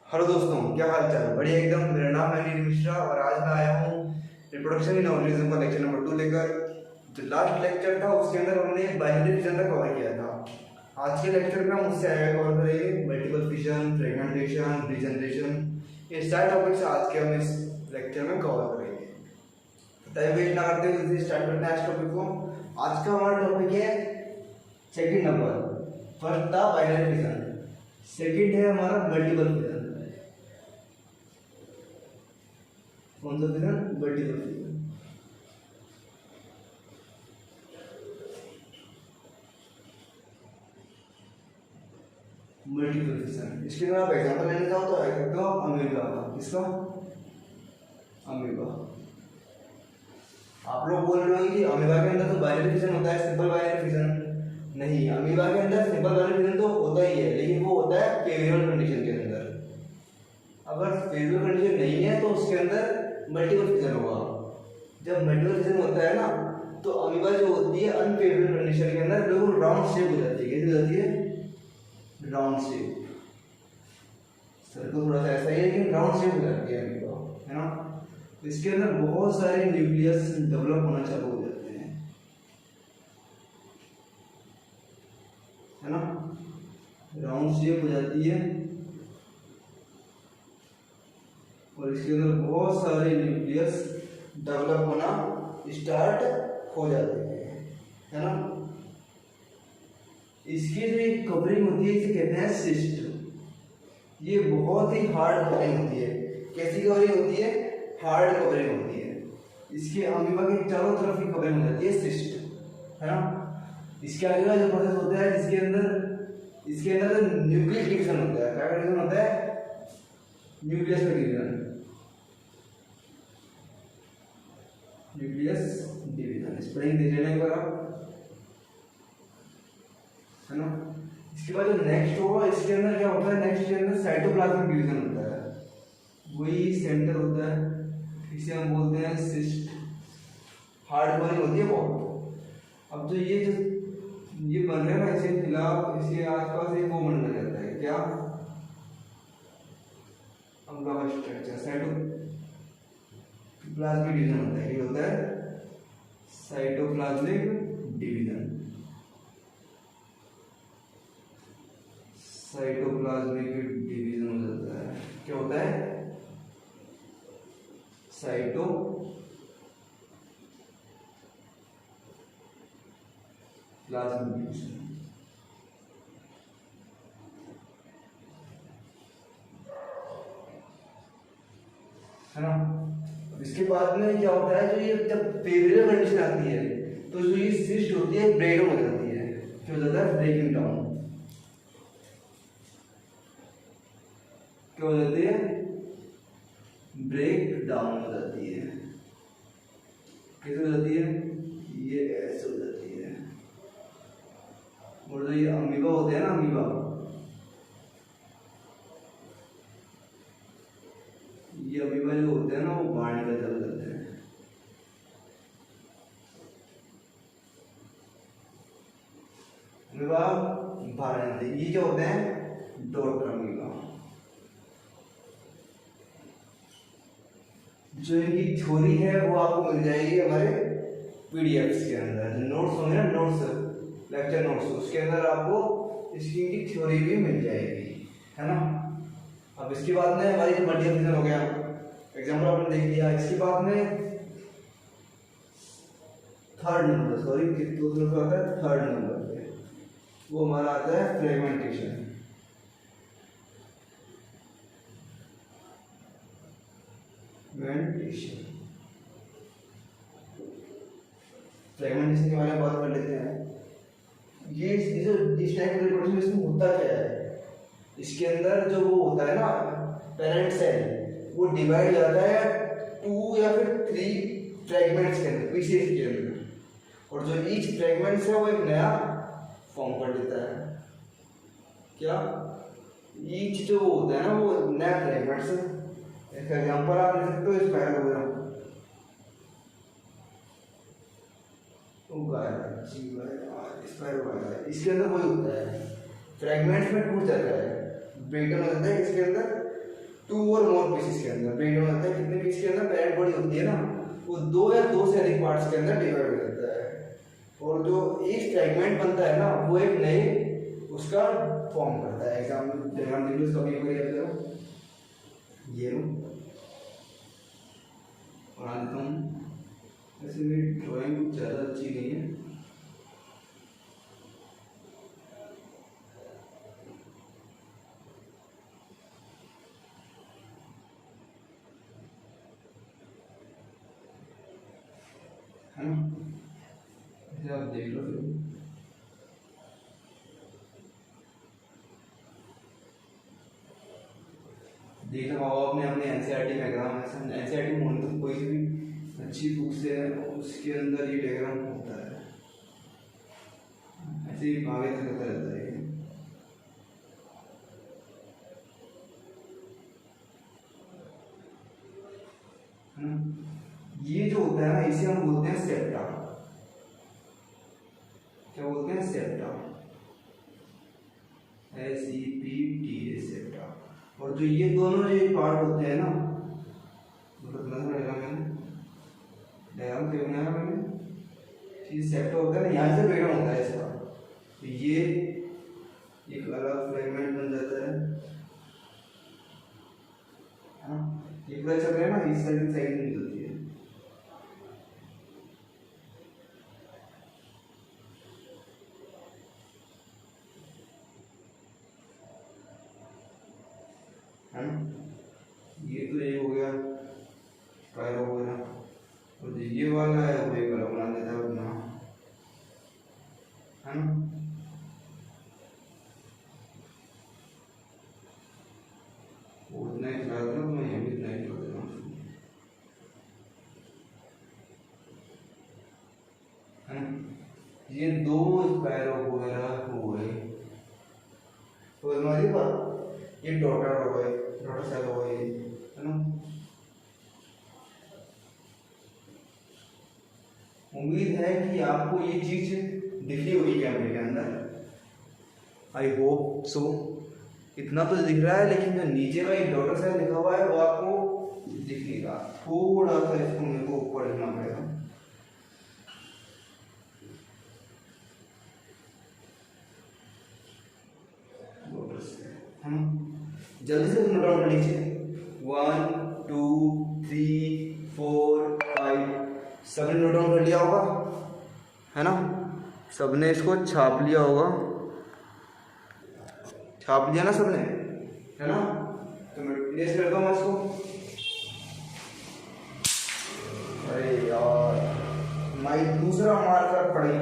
Hello दोस्तों, क्या हाल चाल। बढ़िया एकदम। मेरा नाम है नील मिश्रा और आज मैं आया हूँ रिप्रोडक्शन इन ऑर्गेनिज्म का लेक्चर नंबर 2 लेकर। जो लास्ट लेक्चर था उसके अंदर हमने बाइनरी फिजन का कवर किया था। आज के लेक्चर में हम उससे आगे कवर करेंगे मल्टीपल फिजन, फ्रेगमेंटेशन, रीजनरेशन। ये सारे टॉपिक्स आज के हम इस लेक्चर में कवर करेंगे। टाइम वेस्ट ना करते हुए स्टार्ट करते हैं आज टॉपिक को। आज का हमारा टॉपिक है सेकंड नंबर। फर्स्ट था बाइनरी फिजन, सेकंड है हमारा मल्टीपल फिजन। कौन सा fission? Multiple fission. Multiple fission इसके अगर आप एग्जांपल लेना चाहो तो सकते हो अमीबा का। किसका? अमीबा। आप लोग बोल रहे हो कि अमीबा के अंदर तो बाइनरी फिजन होता है, सिंपल बाइनरी फिजन। नहीं, अमीबा के अंदर सिंपल बाइनरी फिजन तो होता ही है, लेकिन वो होता है फेवरेबल कंडीशन के अंदर। अगर फेवरेबल कंडीशन नहीं है तो उसके अंदर मल्टीपल फिजन होगा। जब मल्टीपल फिजन होता है ना तो अमीबा जो होती है अनफेवरेबल कंडीशन के अंदर बिल्कुल राउंड शेप हो जाती है। कैसी हो जाती है? Round shape. सर्कल थोड़ा सा ऐसा ही है लेकिन राउंड शेप हो जाती है अमीबा, है ना। इसके अंदर बहुत सारे न्यूक्लियस डेवलप होना चालू हो जाते हैं, है ना। राउंड शेप हो जाती है और इसके अंदर बहुत सारे न्यूक्लियस डेवलप होना स्टार्ट हो जाते हैं, है ना। इसकी जो एक कवरिंग होती है इसे कहते हैं सिस्ट। ये बहुत ही हार्ड कवरिंग होती है। कैसी कवरिंग होती है? हार्ड कवरिंग होती है। इसके अमीबा के चारों तरफ की कवरिंग हो जाती है सिस्ट, है ना। इसके आगे का जो प्रोसेस होता है इसके अंदर न्यूक्लियस डिवीजन होता है। क्या डिवीजन होता है? न्यूक्लियस का डिवीजन। न्यूक्लियस डिवीजन स्पेलिंग देख लेना एक बार आप, है ना। इसके बाद जो नेक्स्ट होगा इसके अंदर क्या होता है? नेक्स्ट के अंदर साइटोप्लाज्मिक डिवीजन होता है, वही सेंटर होता है। इसे हम बोलते हैं सिस्ट। हार्ड कवरिंग होती है बहुत। अब जो ये बन रहा है ना, इसे खिलाफ इसके आसपास एक वो बनने लग जाता है। क्या? अम्ला स्ट्रक्चर साइटोप्लाज्मिक डिवीजन होता है। ये होता है साइटोप्लाज्मिक डिवीजन। साइटोप्लाज्मिक डिवीजन हो जाता है। क्या होता है? Cytoplasmic division. है ना। इसके बाद में क्या होता है? जो ये जब फेवरेबल कंडीशन आती है तो जो ये सिस्ट होती है ब्रेक डाउन हो जाती है। क्या हो जाता है? Breaking down. क्या हो जाती है? ब्रेक डाउन हो जाती है। कैसे हो जाती है? ये ऐसे हो जाती है। और जो ये अमीबा होते हैं ना, अमीबा, ये अमीबा जो होते हैं ना वो बाहर निकल चले जाते हैं। अमीबा बाहर निकलते हैं। ये क्या होते हैं? Daughter amoeba. जो इनकी थ्योरी है वो आपको मिल जाएगी हमारे पीडीएफ्स के अंदर। नोट्स होंगे ना, नोट्स, लेक्चर नोट्स, उसके अंदर आपको इसकी थ्योरी भी मिल जाएगी, है ना। अब इसके बाद में हमारी मल्टीपल फिजन हो गया, एग्जाम्पल आपने देख लिया। इसके बाद में थर्ड नंबर, सॉरी दूसरा क्या आता है? थर्ड नंबर पे वो हमारा आता है फ्रेगमेंटेशन। फ्रेगमेंटेशन के बारे में बात कर लेते हैं। ये इस टाइप के रिप्रोडक्शन इसमें होता क्या है? इसके अंदर जो वो होता है ना पेरेंट सेल, वो डिवाइड हो जाता है 2 या फिर 3 फ्रेगमेंट्स के अंदर, पीसेस के अंदर। और जो ईच फ्रेगमेंट्स है वो एक नया फॉर्म कर देता है। क्या? ईच जो होता है ना वो नया फ्रेगमेंट्स। इसका एग्जांपल आप ले सकते हो स्पाइरल वगैरह। इसके अंदर वही होता है, फ्रेगमेंट्स में टूट जाता है, ब्रेकडाउन हो जाता है इसके अंदर। 2 और मोर पीसेस के अंदर ब्रेक डाउन होता है। कितने पीस के अंदर? पेरेंट बॉडी होती है ना, वो 2 या 2 से अधिक पार्ट्स के अंदर डिवाइड हो जाता है, और जो एक फ्रैगमेंट बनता है ना वो एक नए उसका फॉर्म करता है। एग्जाम्पल डायग्राम देख लो इसका, भी याद करो, ये लो बना देता हूँ। वैसे मेरी ड्राइंग ज़्यादा अच्छी नहीं है, है ना, इसे आप देख लो फिर। देख रहा हो आपने अपने एनसीईआरटी डायग्राम, एनसीईआरटी मोड तो कोई भी अच्छी बुक से उसके अंदर ये डायग्राम होता है, ऐसे ही आगे तक होता रहता है। ये जो होता है ना इसे हम बोलते हैं सेप्टा। क्या बोलते हैं? Septa, SEPTA, septa. और जो ये दोनों जो पार्ट होते हैं ना, डायग्राम क्यों बनाया मैंने, ये सेप्टा होता है ना, यहाँ से ब्रेकडाउन होता है इसका, तो ये एक अलग फ्रेगमेंट बन जाता है, ये पूरा चल रहा है ना, इस साइड साइड में निकलती है। ये तो एक हो गया स्पाइरो वगैरह, और ये वाला है वो एक अलग बना देता है अपना, है ना। वो इतना ही खिला देना, मैं ये भी इतना ही खिला देता हूँ, है ना। ये 2 स्पाइरो वगैरह हो गए, तो हमारी बात ये डॉटर हो गए, डॉटर सेल हो गए, है ना। उम्मीद है कि आपको ये चीज दिखी होगी कैमरे के अंदर, आई होप सो। इतना तो दिख रहा है, लेकिन जो नीचे का ये डॉटर सेल लिखा हुआ है वो आपको दिखेगा, थोड़ा सा इसको मेरे को ऊपर लिखना पड़ेगा। हम जल्दी से नोट डाउन कर लीजिए, 1 2 3 4 5, सबने नोट डाउन कर लिया होगा, है ना। सबने इसको छाप लिया होगा, छाप लिया ना सबने, है ना। तो मैं इरेज करता हूँ इसको। अरे यार, माई दूसरा मार्कर पड़ी,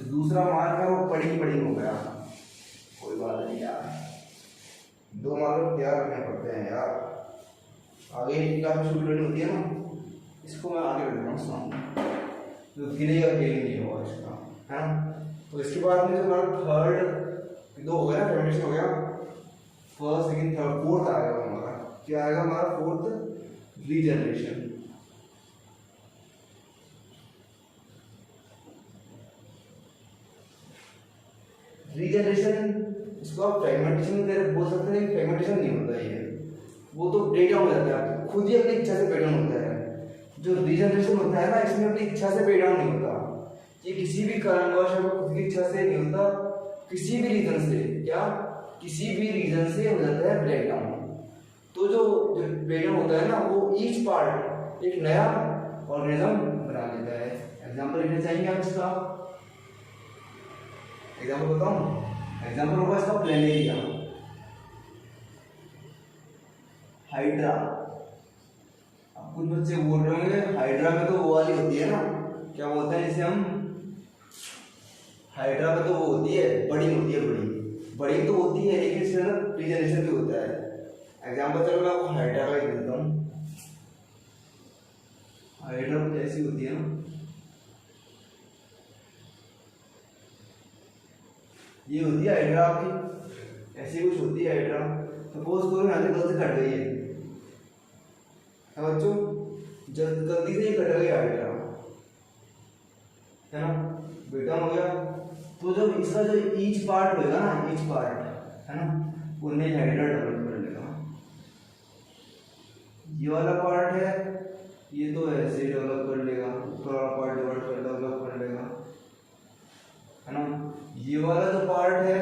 दूसरा मार्कर वो पड़ी हो गया, कोई बात नहीं यार, 2 मार्कर तैयार रखने पड़ते हैं यार, आगे की काफी शूट करनी होती है ना, इसको मैं आगे रख रहा हूँ सामने, जो गिरेगा नहीं होगा इसका, है ना। तो इसके बाद में जो हमारा थर्ड 2 हो गया ना, फ्रेगमेंटेशन हो गया, फर्स्ट सेकंड थर्ड फोर्थ आ गया हमारा, क्या आएगा हमारा फोर्थ? रीजनरेशन। रीजनरेशन इसको आप फ्रेगमेंटेशन बोल सकते हैं, फ्रेगमेंटेशन नहीं होता है ये, वो तो ब्रेक डाउन हो जाता है, खुद ही अपनी इच्छा से ब्रेक डाउन होता है। जो रीजनरेशन होता है ना, इसमें अपनी इच्छा से ब्रेक डाउन नहीं होता, ये किसी भी कारणवश खुद की इच्छा से नहीं होता, किसी भी रीजन से, क्या किसी भी रीजन से हो जाता है ब्रेक डाउन। तो जो ब्रेक डाउन होता है ना, वो ईच पार्ट एक नया ऑर्गेनिज्म बना लेता है। एग्जाम्पल लेना चाहेंगे आप इसका? एग्जाम्पल बताऊं? एग्जाम्पल होगा इसका प्लेनेरिया, हाइड्रा। अब कुछ बच्चे बोल रहे होंगे हाइड्रा में तो वो वाली होती है ना, क्या बोलते हैं जिसे हम, हाइड्रा में तो वो होती है, बड़ी होती है, बड़ी तो होती है, लेकिन इसमें ना रीजनरेशन भी होता है। एग्जाम्पल चलो मैं आपको हाइड्रा का ही देता हूँ। हाइड्रा ऐसी होती है ना, ये होती है हाइड्रा आपकी, ऐसी कुछ होती है हाइड्रा। सपोज करो यहाँ से गलती कट गई है बच्चों, गलती से ही कट गई हाइड्रा, है ना, बेटा हो गया। तो जब इसका जो ईच पार्ट होगा ना, ईच पार्ट, है ना, वो नई हाइड्रा डेवलप कर लेगा। ये वाला पार्ट है, ये तो ऐसे डेवलप कर लेगा, ऊपर वाला पार्ट डेवलप कर लेगा, है ना। ये वाला जो पार्ट है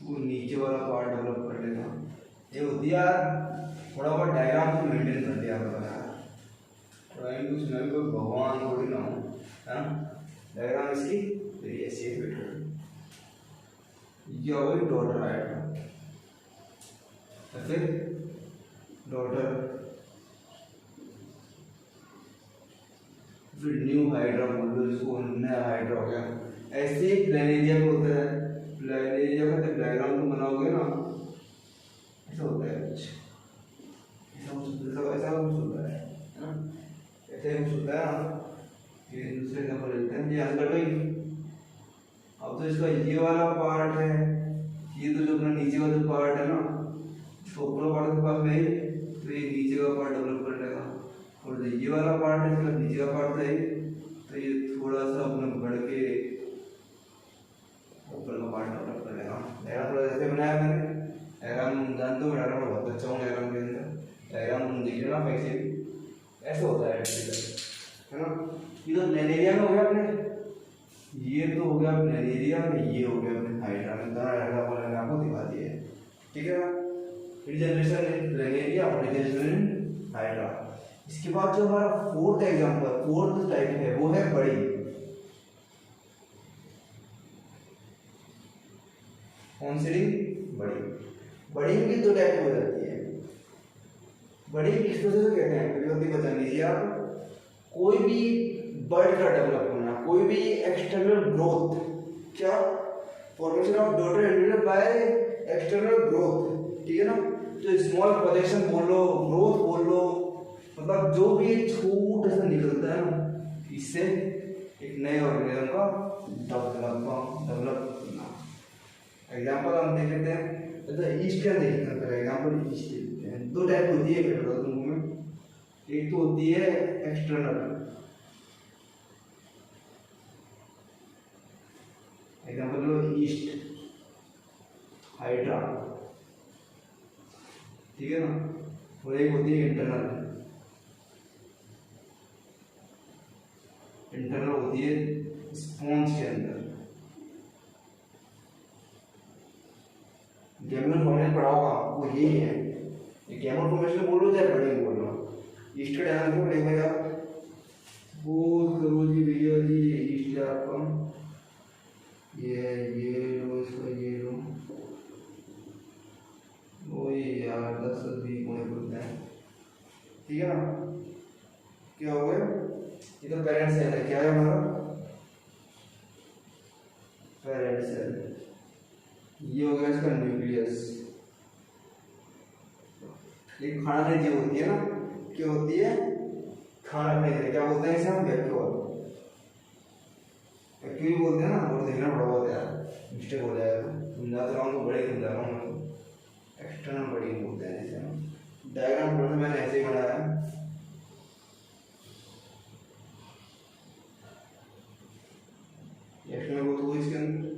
वो नीचे वाला पार्ट डेवलप कर लेगा। ये होती है यार, थोड़ा बहुत डायग्राम को मेंटेन कर दिया करो यार, ड्राइंग तो उसमें कोई भगवान थोड़ी ना हो, है ना। डायग्राम इसकी फिर ऐसे ही फिट कर, ये वही डॉटर आएगा, फिर डॉटर, फिर न्यू हाइड्रा बोल दो इसको, नया हाइड्रा हो गया। ऐसे ही प्लेनेरिया में होता है, प्लेनेरिया का जब डायग्राम तुम बनाओगे ना ऐसा होता है कुछ, ऐसा कुछ होता है ना, ऐसे कुछ होता है ना। ये दूसरे का लेते हैं, ये अंदर गई। अब तो इसका ये वाला पार्ट है, ये तो जो अपना नीचे वाला जो पार्ट है ना, इसको ऊपर पार्ट के पास में तो ये नीचे का पार्ट डेवलप कर लेगा, और जो ये वाला पार्ट है इसका नीचे का पार्ट है तो ये थोड़ा सा अपना बढ़ के ऊपर का पार्ट डेवलप कर लेगा। डायग्राम थोड़ा जैसे बनाया मैंने, डायग्राम जानते हो, डायग्राम बहुत अच्छा हूँ डायग्राम के अंदर, डायग्राम तुम देख लेना वैसे भी ऐसे होता है ना। ये तो प्लेनेरिया में हो गया अपने, ये तो हो गया प्लेनेरिया में, ये हो गया अपने हाइड्रा में, दोनों हाइड्रा को मैंने आपको दिखा दिया है, ठीक है ना। जनरेशन इन प्लेनेरिया और जनरेशन इन हाइड्रा। इसके बाद जो हमारा फोर्थ एग्जांपल, फोर्थ टाइप है वो है बड़ी। कौन सी बड़ी? बड़ी की दो टाइप हो जाती है। बड़ी किस तरह से कहते हैं जल्दी बता लीजिए आप। कोई भी बर्ड का डेवलप होना, कोई भी एक्सटर्नल ग्रोथ, क्या formation of daughter individual by external growth, ठीक है ना। तो स्मॉल प्रोजेक्शन बोल लो, ग्रोथ बोल लो, मतलब जो भी छोटा सा निकलता है ना, इससे एक नए ऑर्गेनिज्म का डेवलप करना। एग्जाम्पल हम देख लेते हैं, तो ईस्ट का देखते हैं, एग्जाम्पल ईस्ट देखते हैं। दो टाइप होती है तुमको में, एक तो होती है एक्सटर्नल, एग्जाम्पल लो ईस्ट हाइड्रा, ठीक है ना। और एक होती है इंटरनल, इंटरनल होती है स्पॉन्ज के अंदर। गैमेट फॉर्मेशन पढ़ा होगा वो यही है, ये गैमेट फॉर्मेशन बोल लो चाहे बड़ी बोल लो। ईस्ट का डायग्राम क्यों पढ़ेगा यार, वो करो जी भैया जी, ईस्ट है आपका, ये लो इसका, ये लो वही यार 10-20 कोने बोलते हैं, ठीक है ना। क्या हो गया, ये तो पेरेंट सेल है, क्या है हमारा पेरेंट सेल। ये हो गया इसका न्यूक्लियस। ये खाना खाने की होती है ना, क्या होती है खाना खाने की, क्या बोलते हैं इसे हम वैक्यूल, वैक्यूल बोलते हैं ना। और देखना बड़ा होता है, मिस्टेक हो जाएगा, समझा रहा हूँ तो बड़े समझा रहा हूँ, एक्सटर्नल बड़ी बोलते हैं जिसे। डायग्राम पर मैंने ऐसे ही बनाया है, एक्सटर्नल को तो इसके अंदर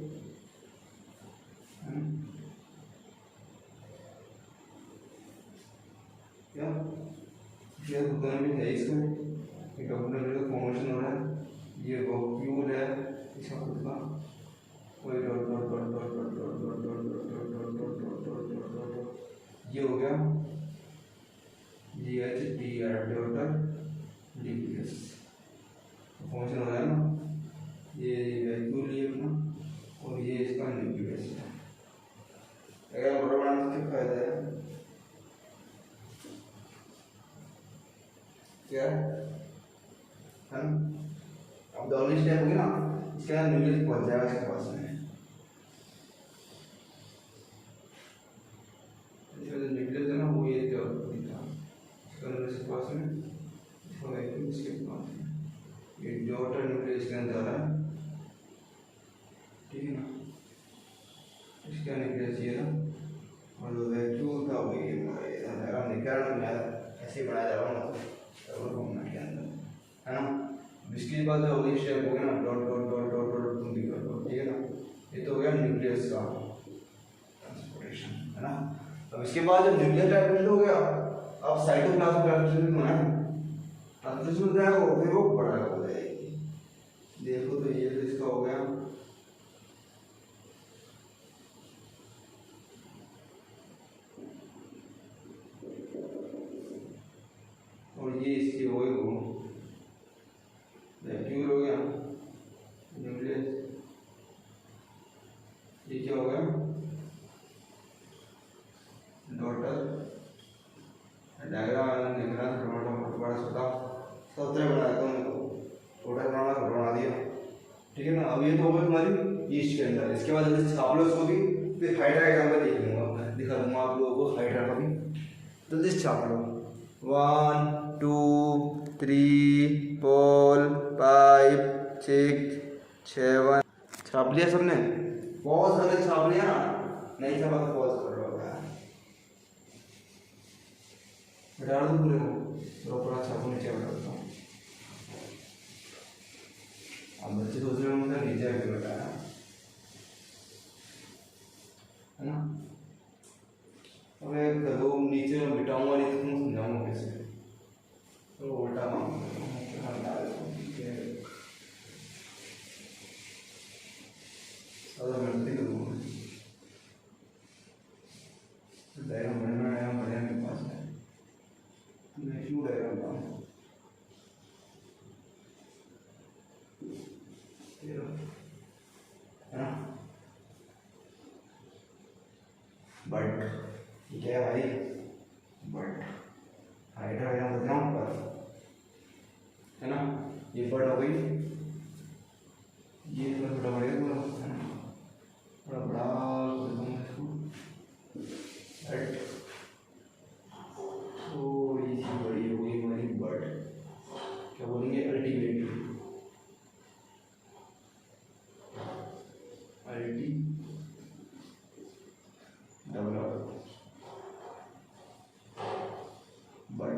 क्या ये दुकान में है, इसमें एक अपना जो फॉर्मेशन हो रहा है, ये वैक्यूल है, इसका मतलब कोई dot dot dot dot dot dot dot dot dot dot dot dot dot dot dot dot, ये हो गया GHDR डॉटर न्यूक्लियस फॉर्मेशन हो रहा है ना। ये वैक्यूल ये अपना, और ये इसका न्यूक्लियस है। अगर बड़ा बनाना तो क्या फायदा है, क्या है अब दोनों स्टेप हो गए ना, इसके बाद न्यूक्लियस पहुंच जाएगा इसके पास में। इसका जो न्यूक्लियस है ना वो ये जो दिखा, इसका न्यूक्लियस के पास में, इसका वैक्यूम इसके पास में, ये डॉटर न्यूक्लियस के अंदर है, ठीक है ना। इसका न्यूक्लियस ये ना, और जो वैक्यूम का वो ये निकाल मैं ऐसे बनाया जा रहा हूँ के अंदर, है ना। इसके बाद जो अगली स्टेप हो गया ना, dot dot dot dot dot तुम भी कर दो, ठीक है ना। ये तो हो गया न्यूक्लियस का ट्रांसपोर्ट। है ना। अब इसके बाद जब न्यूक्लियर ट्राइप्लेट हो गया, अब साइटोप्लाज्म ट्राइप्लेट भी होना है, अब जिसमें जाएगा फिर वो बड़ा हो जाएगी। देखो तो ये तो इसका हो गया, और ये इसकी हो गई वो वैक्यूल हो गया न्यूक्लियस। ये क्या हो गया डॉटर डायग्राम देखना बड़ा छोटा सबसे बड़ा है, तो छोटा बना दिया, ठीक है ना। अब ये तो हो गई तुम्हारी ईस्ट के अंदर। इसके बाद जैसे छाप लो इसको भी, फिर हाइड्रा एग्जाम्पल देख लूँगा मैं, दिखा दूंगा आप लोगों को हाइड्रा का भी। जल्दी से छाप लो 1 2 3 4 5 6 7 छाप लिया सबने। पॉज करके छाप लिया ना, नहीं छापा तो पॉज कर लो हटा दो पूरे को, पूरा छापो नीचे हटा दो। अब बच्चे दूसरे में मुझे नीचे आके बताया है ना। अब एक दो नीचे बिठाऊंगा नहीं तो तुम समझाऊंगा कैसे, तो उल्टा मांग गलती करूँगा। डायग्राम बनाना आया बढ़िया मेरे पास है, मैं क्यों डायग्राम बनाऊँ है ना। बट क्या है भाई, बट हाइड्रा यहाँ बताऊँ पर है ना। ये बट हो गई, ये थोड़ा छोटा बढ़ेगा पूरा है ना, थोड़ा बड़ा कर दूँगा इसको बट, थोड़ी सी बड़ी हो गई हमारी बट, क्या बोलेंगे अल्टीमेट, अल्टी डेवलप बट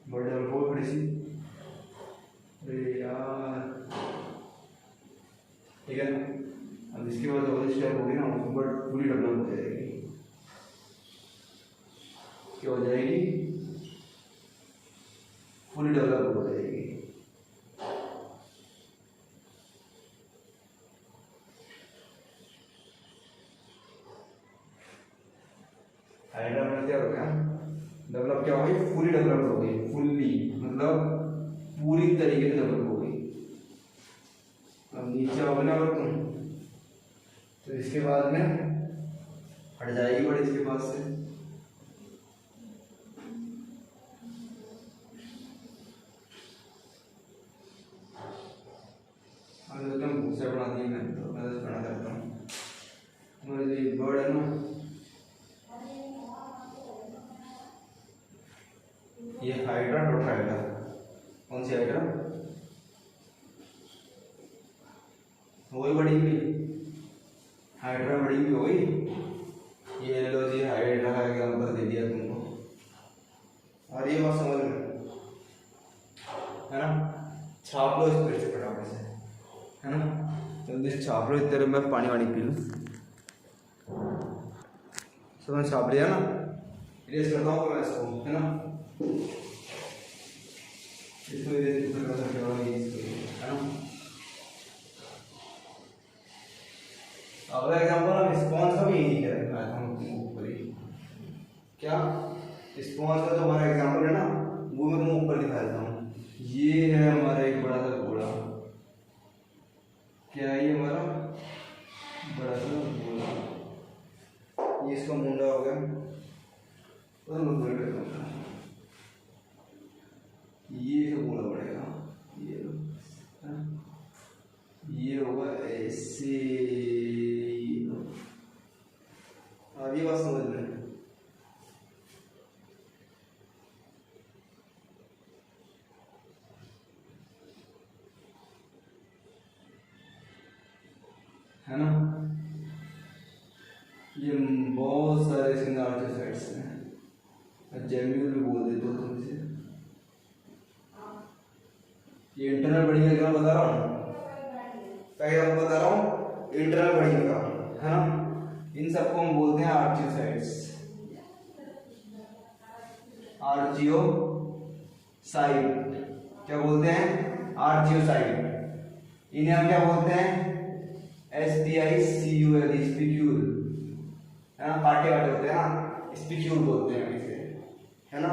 डेवलप हो बड़ी सी। अरे यार ठीक है ना। अब इसके बाद अगली स्टेप होगी ना, बट पूरी डेवलप हो जाएगी। क्या हो जाएगी, पूरी डेवलप हो जाएगी। हाइड्रा में क्या हो गया डेवलप, क्या हो गई फुली डेवलप हो गई, फुल्ली मतलब पूरी तरीके से डेवलप हो गई। अब नीचे आओगे ना अगर तुम, तो इसके बाद में हट जाएगी बड़ी इसके पास से, एकदम भूसा बना दिया मैंने, तो मैं बना करता हूँ। हमारे जो ये बर्ड है ना, ये हाइड्रा डॉट हाइड्रा, कौन सी हाइड्रा हो गई बड़ी हुई, हाइड्रा बड़ी भी हो गई। ये लो जी हाइड्रा का एग्जाम्पल दे दिया तुमको, और ये बात समझ में है ना। छाप लो इस पेज से फटाफट से है ना, जल्दी से छाप लो। इतने देर में पानी वानी पी लूँ। सब छाप लिया ना, इरेज करता हूँ मैं इसको है ना, इसको इरेज कर सकते हो है ना। अगला एग्जाम्पल हम स्पॉन्ज का भी यही करेंगे ऊपर ही। क्या स्पॉन्ज का जो हमारा एग्जाम्पल है ना, वो मैं तुम ऊपर दिखा देता हूँ। ये है हमारा एक बड़ा सा गोला, क्या है ये हमारा बड़ा सा गोला, ये इसका मुंडा हो गया, तो ये सब गोला पड़ेगा, ये होगा ऐसे। अब ये बात समझ लें है ना। ये बहुत सारे सिंगार्टिसाइड्स हैं, जेम्यूल भी बोल देते हो तुम इसे। ये इंटरनल बढ़िया क्या बता रहा हूँ, क्या बता रहा हूँ, इंटरनल बढ़िया का है ना। इन सबको हम बोलते हैं आर्चियोसाइट्स। आर्चियोसाइट क्या बोलते हैं? आर्चियोसाइट। इन्हें हम क्या बोलते हैं? SPICUL, स्पिक्यूल, है ना, कांटे वाटे होते हैं ना, स्पिक्यूल बोलते हैं इसे, है ना।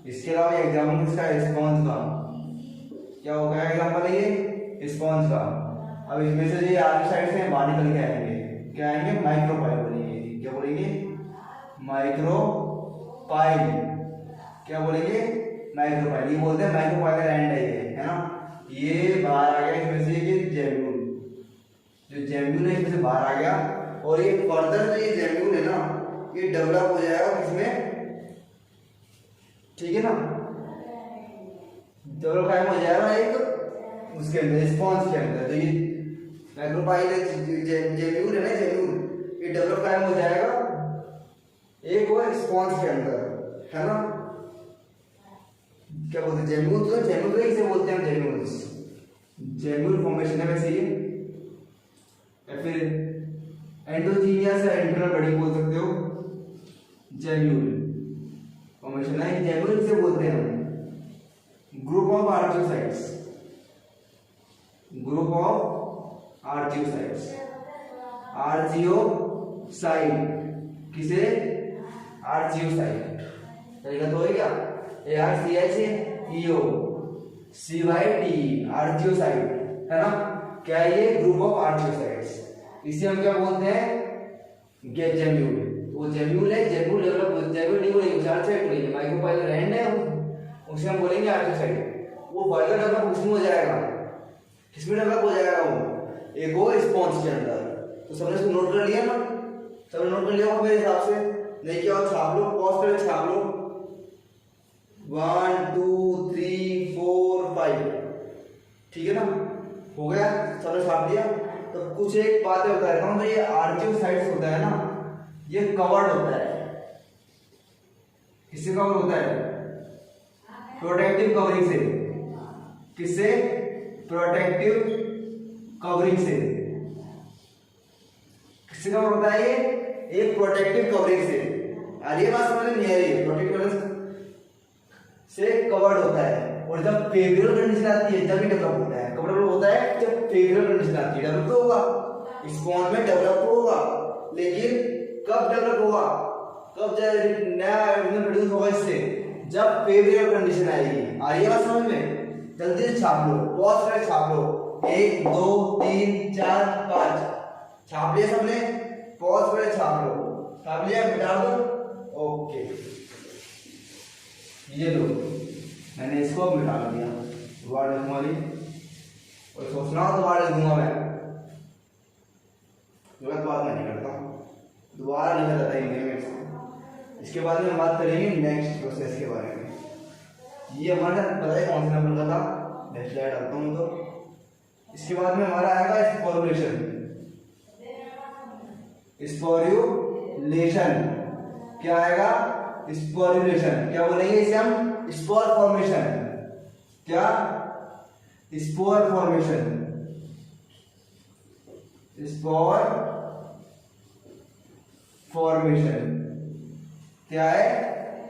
इसके अलावा एग्जाम्पल किसका? स्पॉन्ज का। क्या होगा एग्जाम्पल है ये? स्पॉन्ज का। अब इसमें से ये आर्चियोसाइट्स हैं बाहर निकल के आएंगे, क्या आएंगे? माइक्रोपाइल बनेंगे। क्या बोलेंगे? माइक्रोपाइल। क्या बोलेंगे? माइक्रोपाइल। ये बोलते हैं माइक्रोपाइलर एंड है ना। ये बाहर आ गया इसमें से, ये जेम्यूल, जो जेम्यूल है इसमें से बाहर आ गया, और ये फर्दर जो ये जेम्यूल है ना, ये डेवलप हो जाएगा किसमें? ठीक है ना, डेवलप टाइम हो जाएगा एक उसके अंदर, स्पॉन्ज के अंदर। जो ये माइक्रोपाइल जेम्यूल है ना, जेम्यूल, ये डेवलप टाइम हो जाएगा एक और स्पॉन्ज के अंदर, है ना। क्या बोलते हैं? जेम्यूल। तो जेम्यूल इसे बोलते हैं जेम्यूल्स, जेम्यूल फॉर्मेशन है वैसे ये। या फिर एंडोजीनियस या इंटरनल बॉडी बोल सकते हो, जेम्यूल फॉर्मेशन है। जेम्यूल इसे बोलते हैं ग्रुप ऑफ आर्चियोसाइट्स, ग्रुप ऑफ आर्चियोसाइट्स। आर्चियोसाइट किसे? आर्चियोसाइट। तरीका तो है क्या? ARCHEO CYT, आर्चियोसाइट, है ना। क्या है ये? Group of archaeocytes. इसे हम क्या बोलते हैं? जेम्यूल। वो जेम्यूल है, जेम्यूल डेवलप, जेम्यूल नहीं बोलेंगे, आर्चियोसाइट बोलेंगे। माइक्रोपाइलर एंड है, उसे हम बोलेंगे आर्चियोसाइट। वो फर्दर डेवलप उसमें हो जाएगा, किसमें डेवलप हो जाएगा? वो एक और स्पॉन्ज के अंदर। तो सबने इसको नोट कर लिया ना? सबने नोट कर लिया होगा मेरे हिसाब से। नहीं क्या? छाप लो, पॉज करके छाप लो। 1 2 3 4 5, ठीक है ना, हो गया, सबने छाप लिया। तो कुछ एक बातें बता देता हूँ। तो ये आर्चियोसाइट्स होता है ना, ये कवर्ड होता है। किससे कवर होता है? प्रोटेक्टिव कवरिंग से। किससे? प्रोटेक्टिव कवरिंग से। किससे कवर होता है ये? एक प्रोटेक्टिव कवरिंग से। ये बात समझ नहीं आ रही है? प्रोटेक्टिव कवरिंग से कवर्ड होता है। और जब फेवरेबल कंडीशन आती है तभी डेवलप होता है। कब डेवलप होता है? जब फेवरेबल कंडीशन आती है। डेवलप तो होगा, स्पॉन्ज में डेवलप तो होगा, लेकिन कब डेवलप होगा? कब नया प्रोड्यूस होगा इससे? जब फेवरेबल कंडीशन आएगी। आ रही है बात समझ में? जल्दी से छाप लो, पॉज करके छाप लो। 1 2 3 4 5 छाप लिया सबने? पॉज करके छाप लो। छाप लिया? मिटा दो। ओके, ये लो, मैंने इसको मिटा दिया। दोबारा लिखूंगा नहीं, और सोचना हो दोबारा लिखूंगा मैं, गलत बात मैं नहीं करता, दोबारा लिखा जाता है मेरे से। इसके बाद में हम बात करेंगे नेक्स्ट प्रोसेस के बारे में। ये हमारा पता है कौन सा नंबर का था? नेक्स्ट स्लाइड डालता हूँ। तो इसके बाद में हमारा आएगा स्पोरुलेशन। स्पोरुलेशन क्या आएगा? स्पोरुलेशन। क्या बोलेंगे इसे हम? Spore formation. क्या? Spore formation. स्पोर फॉर्मेशन क्या है?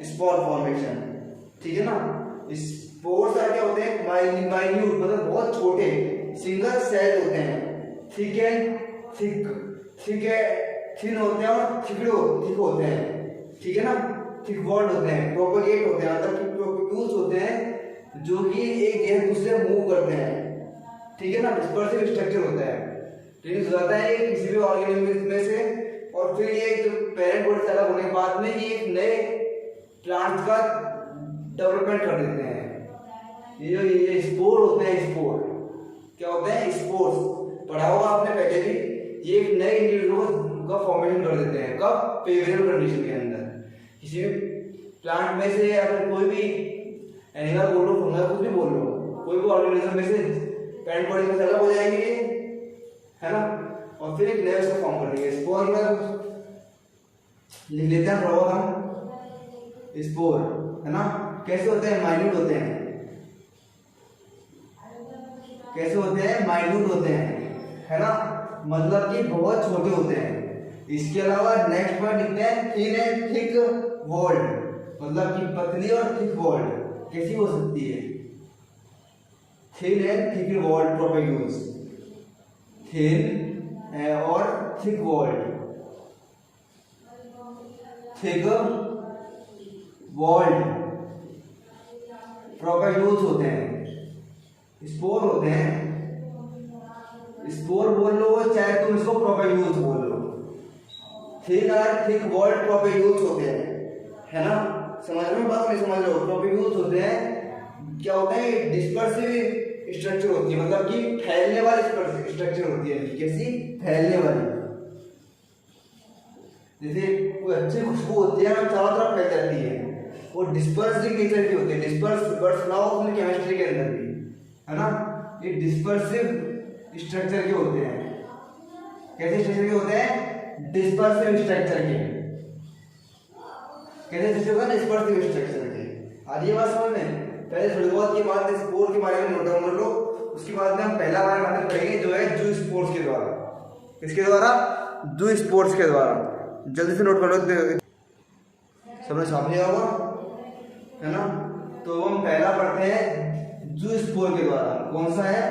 स्पोर फॉर्मेशन, ठीक है ना। स्पोर्स क्या होते हैं? माइन्यूट, मतलब बहुत छोटे सिंगल सेल होते हैं। थिक है, थिक, थिक है, थिन होते हैं, और थिक होते हैं, ठीक है ना। थिक वॉल्ड होते हैं, प्रोपेगेट होते हैं, मतलब प्रोपेग्यूल्स होते हैं, जो कि एक जगह दूसरे मूव करते हैं, ठीक है ना। डिस्पर्सिव स्ट्रक्चर होता है, रिलीज हो जाता है ये किसी भी ऑर्गेनिज्म में से, और फिर ये जो पेरेंट बॉडी से अलग होने के बाद में ये एक नए प्लांट का डेवलपमेंट कर देते हैं। ये स्पोर होते हैं। स्पोर क्या होते हैं? स्पोर्स पढ़ा होगा आपने पहले भी। ये एक नए इंडिविजुअल का फॉर्मेशन कर देते हैं। कब? फेवरेबल कंडीशन के अंदर। किसी भी प्लांट में से या फिर कोई भी एनिमल बोल लो, फंगस कुछ भी बोल लो, कोई भी ऑर्गेनिज्म में से पेरेंट बॉडी में अलग हो जाएंगे ये, है ना, और फिर एक नया उसको फॉर्म कर देंगे। स्पोर में लिख लेते हैं थोड़ा बहुत हम। स्पोर, है ना, कैसे होते हैं? माइन्यूट होते हैं। कैसे होते हैं? माइन्यूट होते हैं, है ना, मतलब कि बहुत छोटे होते हैं। इसके अलावा नेक्स्ट पॉइंट लिखते हैं थिन एंड थिक वॉल्ड, मतलब कि पतली और थिक वॉल्ड कैसी हो सकती है। Thin and thick walled propagules, thin और thick walled, thick walled propagules होते हैं, स्पोर होते हैं। स्पोर बोल लो चाहे तुम इसको प्रोपेगेल्स बोल लो। थिन और थिक वॉल्ड प्रोपेगेल्स होते हैं, है ना। समझ में बात नहीं समझ लो। प्रोपेगेल्स होते हैं, क्या होते हैं, डिस्पर्सिव स्ट्रक्चर होती है, मतलब कि फैलने वाली स्ट्रक्चर होती है। कैसी? फैलने वाली। जैसे कोई अच्छी खुशबू होती है ना, चारों तरफ फैल जाती है, वो डिस्पर्सिव नेचर की होती है। डिस्पर्स वर्ड्स ना हो अपनी केमिस्ट्री के अंदर भी, है ना। ये डिस्पर्सिव स्ट्रक्चर के होते हैं। कैसे स्ट्रक्चर के होते हैं? डिस्पर्सिव स्ट्रक्चर के। कैसे स्ट्रक्चर का? डिस्पर्सिव स्ट्रक्चर के। आ रही है बात समझ में? पहले थोड़ी बहुत की बात स्पोर के बारे में नोट डाउन कर लो, उसके बाद में हम पहला वाला मेथड पढ़ेंगे जो है जू स्पोर्स के द्वारा। किसके द्वारा? जू स्पोर्स के द्वारा। जल्दी से नोट कर लो, सबने सामने आया होगा, है ना। तो हम पहला पढ़ते हैं जू स्पोर के द्वारा। कौन सा है?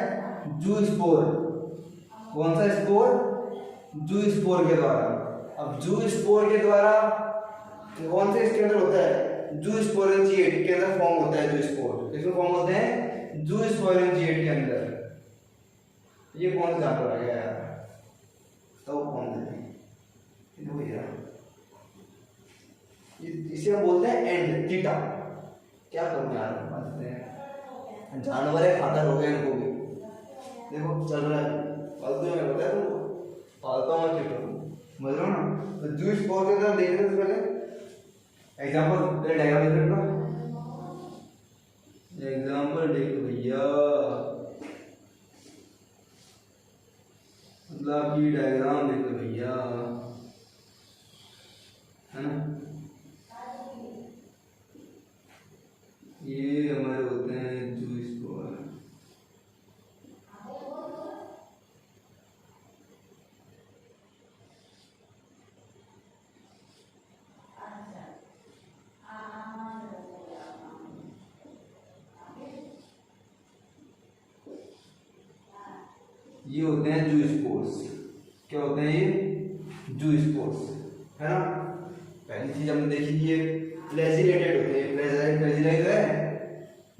जू स्पोर। कौन सा स्पोर? जू स्पोर के द्वारा। अब जू स्पोर के द्वारा कौन से इसके अंदर होता है? जू स्पोरेंजिएट के अंदर फॉर्म होता है। जू स्पोर किसमें फॉर्म होते हैं? जू स्पोरेंजिएट के अंदर। ये कौन सा जानवर आ गया यार? तो कौन है? इसे हम बोलते हैं एंड चीटा। क्या करूं यार, बात है जानवर है, खाता हो गया इनको भी। देखो चल रहा है फालतू में, बताया तुमको फालतू में चीटा, समझ रहे हो ना। तो जू स्पोर के अंदर देखने से पहले एग्जांपल पहले डायग्राम देख लो। एग्जांपल देखो भैया, मतलब कि डायग्राम देखो भैया, है ना। ये हमारे होते हैं जू स्पोर। ये होते हैं जू स्पोर्स। क्या होते हैं ये? जू स्पोर्स, है ना। पहली चीज हमने देखी कि ये फ्लैजिलेटेड होते हैं। फ्लैजिलाइट है।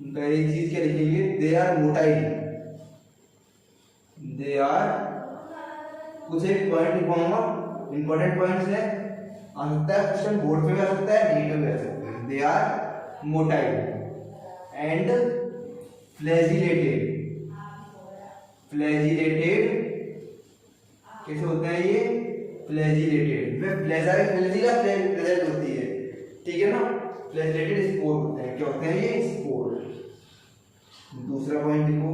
पहली चीज क्या लिखेंगे? They are motile. They are, कुछ एक पॉइंट लिखवाऊंगा, इंपॉर्टेंट पॉइंट्स है। आ सकता है क्वेश्चन बोर्ड पे भी आ सकता है, नेगेटिव भी आ सकता है। They are motile and flagellated. Flagellated कैसे होते हैं ये? फ्लैजिलेटेड वे फ्लैजिलेट होती है, ठीक है ना। फ्लैजिलेटेड स्पोर होते हैं। क्या होते हैं ये? स्पोर। दूसरा पॉइंट देखो।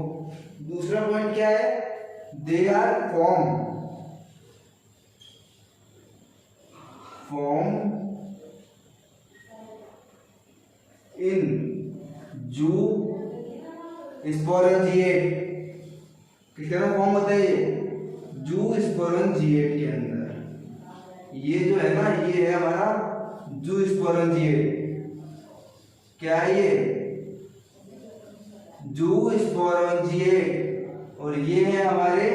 दूसरा पॉइंट क्या है? दे आर फॉर्म इन जू स्पोरेंजिएट। किसके अंदर फॉर्म होता है ये? जू स्पोरेंजिएट के अंदर। ये जो है ना, ये है हमारा जू स्पोरेंजिएट। क्या है ये? जू स्पोरेंजिएट। और ये है हमारे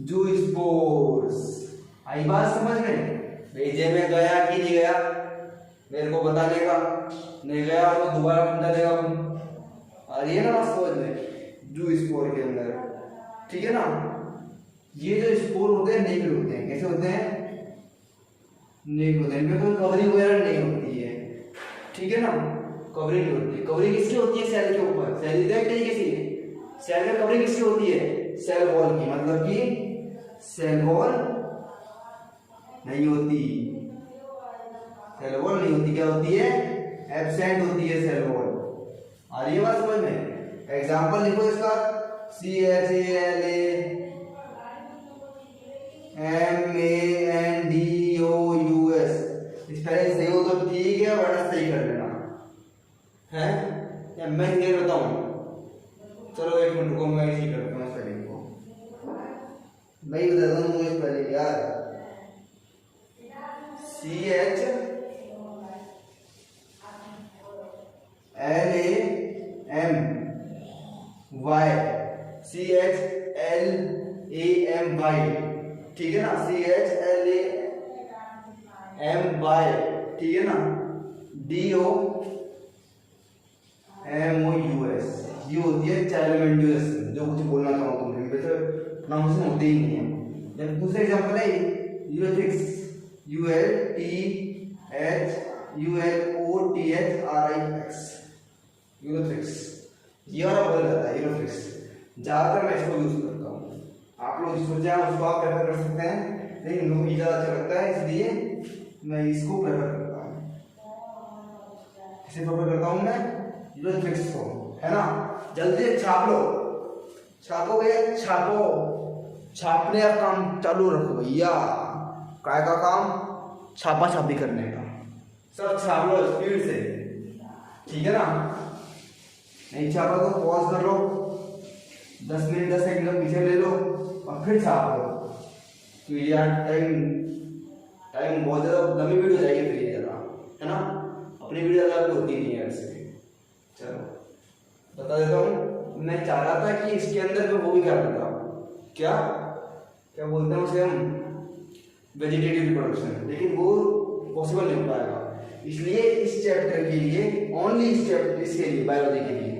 जू स्पोर्स। आई बात समझ में? भेजे में गया कि नहीं गया मेरे को बताने का, नहीं गया तो दोबारा बता देगा। आ रही है ना बात समझ में? जू स्पोर के अंदर, ठीक है ना। ये जो स्पोर होते हैं नेक्ड होते हैं। कैसे होते हैं? नेक्ड होते हैं। इनमें कोई कवरिंग वगैरह नहीं होती है, ठीक है ना। कवरिंग नहीं होती। कवरिंग किसकी होती है? सेल के ऊपर। सेल देख तरीके से सेल में कवरिंग किसकी होती है? सेल वॉल की, मतलब कि सेल वॉल नहीं होती। सेल वॉल नहीं होती। क्या होती है? एब्सेंट होती है सेल वॉल। आ रही है बात समझ में? एग्जांपल लिखो इसका। CHALA MANDOUS। इस तरह सही हो तो ठीक है, वरना सही कर लेना है, या मैं नहीं करता हूँ। चलो एक मिनट रुको, मैं इसी करता हूँ स्पेलिंग को। मैं ही बताता हूँ मुझे स्पेलिंग यार। CHLAMY, ठीक है ना, CHLAMY, ठीक है ना, DOMOUS, ये होती है चैलेमेंडियस, जो कुछ बोलना चाहो तुम, वैसे प्रोनाउंसिएशन होती ही नहीं है। जब दूसरा एग्जांपल है यूरोथिक्स, ULTHULOTHRIX, यूरोथिक्स, ये वाला बोला जाता है यूरोथिक्स। ज्यादातर मैं इसको यूज करता हूँ, आप लोग जिसको चाहे उसको आप प्रेफर कर सकते हैं, लेकिन मुझे ज्यादा अच्छा लगता है इसलिए मैं इसको प्रेफर करता हूँ। इसे प्रेफर करता हूँ मैं यूरोथिक्स को, है ना। जल्दी छाप लो, छापो भैया, छापो, छापने का काम चालू रखो भैया। काय का काम? छापा छापी करने का, सब छाप लो स्पीड से, ठीक है ना। नहीं छापा तो पॉज कर लो, 10 मिनट 10 सेकंड पीछे ले लो और फिर छाप लो, तो यार टाइम बहुत ज्यादा लंबी वीडियो हो जाएगी फिर ये ज्यादा, है ना। अपनी वीडियो ज्यादा होती नहीं है ऐसे। चलो बता देता हूँ, मैं चाह रहा था कि इसके अंदर मैं वो भी कर देता हूँ, क्या क्या बोलते हैं उसे हम, वेजिटेटिव रिप्रोडक्शन, लेकिन वो पॉसिबल नहीं हो पाएगा। इसलिए इस चैप्टर के लिए, ओनली इस चैप्टर, इसके लिए बायोलॉजी के लिए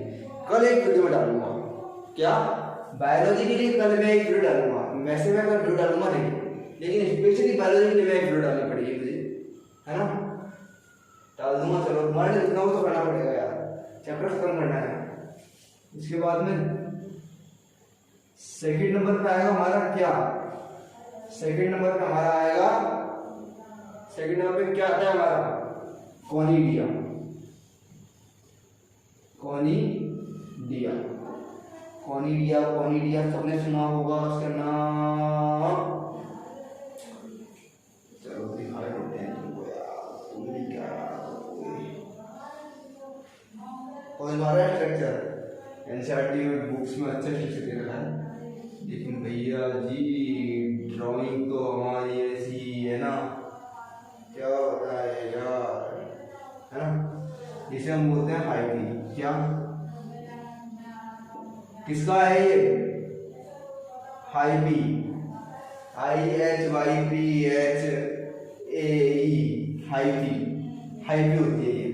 कल एक वीडियो डालूंगा। क्या बायोलॉजी के लिए कल मैं एक वीडियो डालूंगा, वैसे मैं कल वीडियो डालूंगा नहीं, लेकिन स्पेशली बायोलॉजी के लिए मैं एक वीडियो डालनी पड़ेगी मुझे, है ना। डाल दूंगा, चलो तुम्हारे लिए इतना तो करना पड़ेगा यार, चैप्टर खत्म करना है। इसके बाद में सेकंड नंबर पे आएगा हमारा क्या, सेकंड नंबर पे हमारा आएगा, सेकंड नंबर पे क्या आता है हमारा, कॉनिडिया। कॉनिडिया, कॉनिडिया, कॉनिडिया सबने सुना होगा उसका नाम। चलो दिखा देते हैं तुमको यार, तुमने क्या और हमारा स्ट्रक्चर एनसीईआरटी बुक्स में अच्छा स्ट्रक्चर दे रखा है, लेकिन भैया जी ड्राइंग तो हमारी ऐसी है ना, क्या बताए यार, है ना। इसे हम बोलते हैं हाईपी। क्या किसका है ये, हाईपी, IHYPHAE, हाईपी, हाईपी होती है ये,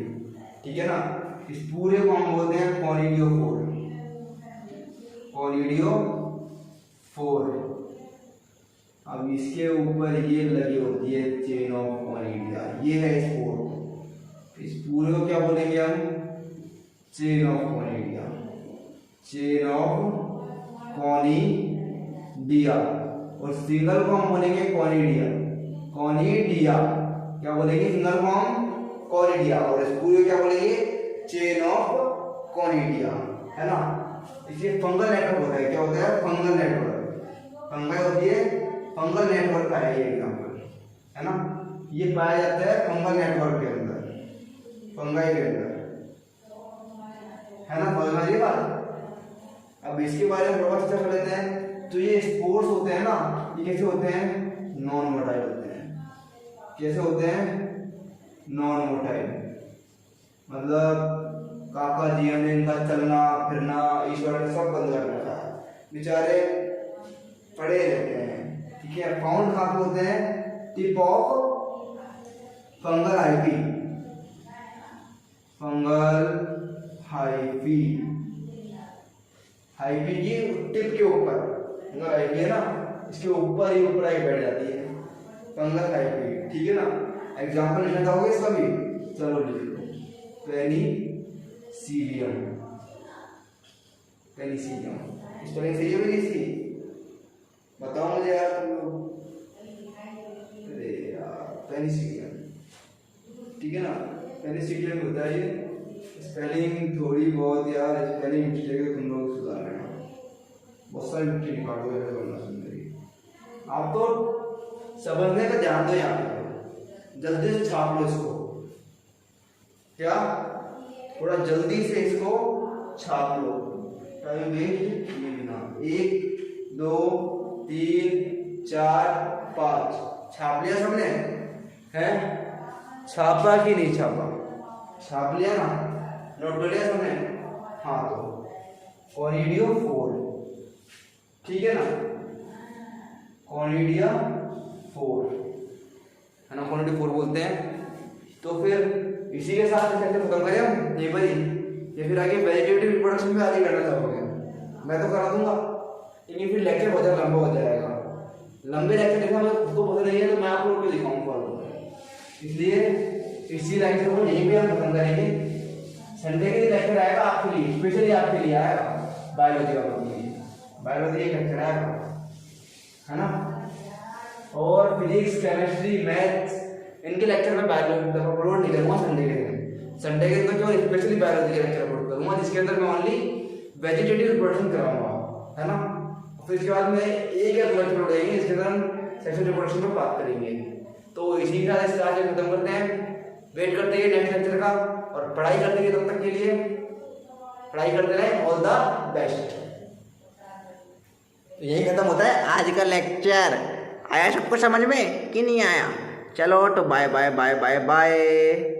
ठीक है ना। इस पूरे को हम बोलते हैं कॉनिडियोफोर, कॉनिडियोफोर। अब इसके ऊपर ये लगी होती है चेन ऑफ कॉनिडिया, ये है स्पोर, इस पूरे को क्या बोलेंगे हम, chain of conidia, chain of conidia. और सिंगल को हम बोलेंगे कॉनिडिया, कॉनिडिया क्या बोलेंगे, सिंगल को हम कॉनिडिया, और इस पूरे क्या बोलेंगे, चेन ऑफ कॉनिडिया, है ना। इसे फंगल नेटवर्क होता है, क्या होता है, फंगल नेटवर्क, फंगल होती है, फंगल नेटवर्क का है ये एग्जांपल, है ना। ये पाया जाता है फंगल नेटवर्क के अंदर, फंगाई के अंदर, है ना, समझ में ये बात। अब इसके बारे में थोड़ा सा कर लेते हैं। तो ये स्पोर्स होते हैं ना, ये कैसे होते हैं, नॉन मोटाइल होते हैं। कैसे होते हैं, नॉन मोटाइल, मतलब काका जी ने इनका चलना फिरना ईश्वर ने सब बंद कर रखा है, बेचारे पड़े रहते हैं, ठीक है। फाउंड कहाँ पे होते हैं, tip of fungal hyphae, fungal hyphae, hyphae की टिप के ऊपर, फंगल हाइफी है ना, इसके ऊपर ही ऊपर आके बैठ जाती है फंगल हाइफी, ठीक है ना। एग्जाम्पल लिखना चाहोगे इसका भी, चलो लिख लो, पेनिसिलियम, पेनिसिलियम, स्पेलिंग सही है मेरी इसकी, बताओ मुझे यार, अरे यार पेनिसिलियम, ठीक है ना, पेनिसिलियम होता है ये। स्पेलिंग थोड़ी बहुत यार, स्पेलिंग मिस्टेक है, तुम लोग सुधार लेना, बहुत सारी मिस्टेक निकालोगे बोलना सुंदरी। आप तो समझने का ध्यान दो यहाँ पे, जल्दी से छाप लो इसको, क्या थोड़ा जल्दी से इसको छाप लो, टाइम वेस्ट किए बिना। 1 2 3 4 5 छाप लिया सबने, है, छापा कि नहीं छापा, छाप लिया ना, नोट कर लिया सबने। हाँ तो कॉनिडियोफोर, ठीक है ना, कॉनिडिया 4 है ना, कॉनिडिया 4 बोलते हैं। तो फिर इसी के साथ लेक्चर खत्म करें हम ये भाई, ये फिर आगे वेजिटेटिव रिप्रोडक्शन में आगे करना चाहोगे मैं तो करा दूंगा, लेकिन फिर लेक्चर बहुत ज़्यादा लंबा हो जाएगा। लंबे लेक्चर देखना मुझे खुद को पसंद नहीं है, तो मैं आप लोगों को दिखाऊंगा, इसलिए इसी लेक्चर को यहीं पे हम खत्म करेंगे। संडे के दिन लेक्चर आएगा आपके लिए, स्पेशली आपके लिए आएगा, बायोलॉजी वालों के लिए बायोलॉजी एक लेक्चर आएगा, है ना। और फिजिक्स, केमिस्ट्री, मैथ्स इनके लेक्चर में बायोलॉजी अपलोड नहीं करूँगा संडे के दिन। संडे के दिन तो केवल स्पेशली बायोलॉजी के लेक्चर अपलोड करूँगा, जिसके अंदर मैं ओनली वेजिटेटिव रिप्रोडक्शन कराऊंगा, है ना। फिर इसके बाद में एक या दो लेक्चर उड़ेंगे, इसके अंदर हम सेक्सुअल रिप्रोडक्शन पर बात करेंगे। तो इसी के साथ इस क्लास को खत्म करते हैं, वेट करते हैं नेक्स्ट लेक्चर का, और पढ़ाई करते हैं तब तक के लिए पढ़ाई करते रहें। All the best. यही खत्म होता है आज का लेक्चर। आया सबको समझ में कि नहीं आया? चलो तो bye bye bye bye bye.